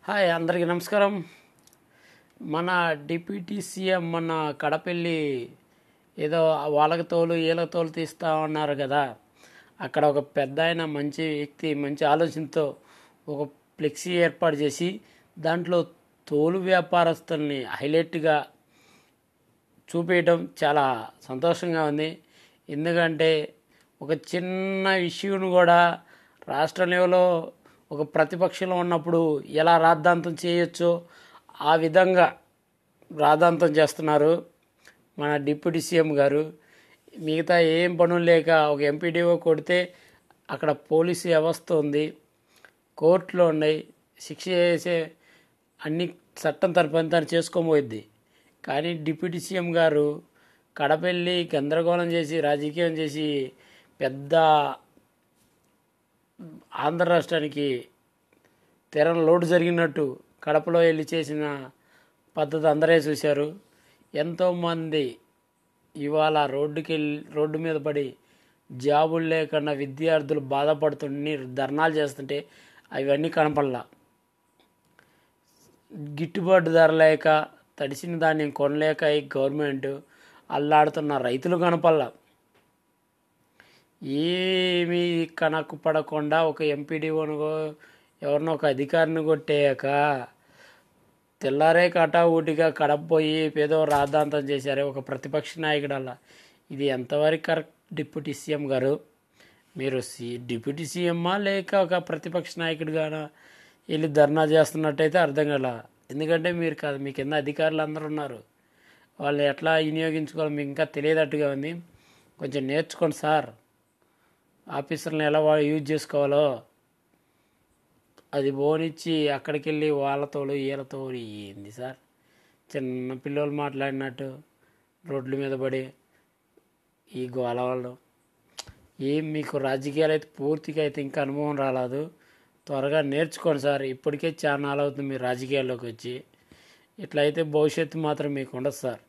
Hi అందరికీ నమస్కారం. మన డిప్యూటీ సీఎం మన కడపల్లి ఏదో వాళ్ళకి తోలు వీళ్ళకి తోలు తీస్తా ఉన్నారు కదా. అక్కడ ఒక పెద్ద ఆయన మంచి వ్యక్తి మంచి ఆలోచనతో ఒక ఫ్లెక్సీ ఏర్పాటు చేసి దాంట్లో తోలు వ్యాపారస్తుల్ని హైలైట్గా చూపించడం చాలా సంతోషంగా ఉంది. ఎందుకంటే ఒక చిన్న ఇష్యూను కూడా రాష్ట్ర లెవెల్లో ఒక ప్రతిపక్షంలో ఉన్నప్పుడు ఎలా రాద్ధాంతం చేయొచ్చో ఆ విధంగా రాద్ధాంతం చేస్తున్నారు మన డిప్యూటీ సీఎం గారు. మిగతా ఏం పనులు లేక ఒక ఎంపీడీఓ కొడితే అక్కడ పోలీసు వ్యవస్థ ఉంది, కోర్టులో ఉన్నాయి, శిక్ష చేసే అన్ని చట్టం తరపున చేసుకోబోద్ది. కానీ డిప్యూటీ సీఎం గారు కడపల్లి గందరగోళం చేసి రాజకీయం చేసి పెద్ద ఆంధ్ర రాష్ట్రానికి తెరల లోటు జరిగినట్టు కడపలో వెళ్ళి చేసిన పద్ధతి అందరే చూశారు. ఎంతోమంది ఇవాళ రోడ్డు మీద పడి జాబులు లేకుండా విద్యార్థులు బాధపడుతుంటే ధర్నాలు చేస్తుంటే అవన్నీ కనపడలా. గిట్టుబాటు ధర లేక తడిసిన ధాన్యం కొనలేక ఈ గవర్నమెంట్ అల్లాడుతున్న రైతులు కనపడలా. ఏమీ కనక్కు పడకుండా ఒక ఎంపీడీఓను ఎవరినో ఒక అధికారిని కొట్టేయక తెల్లారే ఊటిగా కడప పోయి ఏదో రాద్ధాంతం చేశారే ఒక ప్రతిపక్ష నాయకుడల్లా. ఇది ఎంతవరకు కరెక్ట్ డిప్యూటీ సీఎం గారు? మీరు డిప్యూటీ సీఎమ్మా లేక ఒక ప్రతిపక్ష నాయకుడిగానా వెళ్ళి ధర్నా చేస్తున్నట్టయితే అర్థం కల. ఎందుకంటే మీరు కాదు, మీ కింద అధికారులు అందరూ ఉన్నారు, వాళ్ళు ఎట్లా వినియోగించుకోవాలో మీకు ఇంకా తెలియదట్టుగా ఉంది. కొంచెం నేర్చుకోండి సార్, ఆఫీసర్లను ఎలా యూజ్ చేసుకోవాలో. అది పోనిచ్చి అక్కడికి వెళ్ళి వాళ్ళతోడు వీళ్ళతోడు ఏంది సార్? చిన్న పిల్లలు మాట్లాడినట్టు రోడ్ల మీద పడి ఈ గోల వాళ్ళు. ఏం మీకు రాజకీయాలు అయితే పూర్తిగా అయితే ఇంకా అనుభవం రాలేదు, త్వరగా నేర్చుకోండి సార్. ఇప్పటికే చాలా అవుతుంది మీరు రాజకీయాల్లోకి వచ్చి. ఇట్లయితే భవిష్యత్తు మాత్రం మీకు ఉండదు సార్.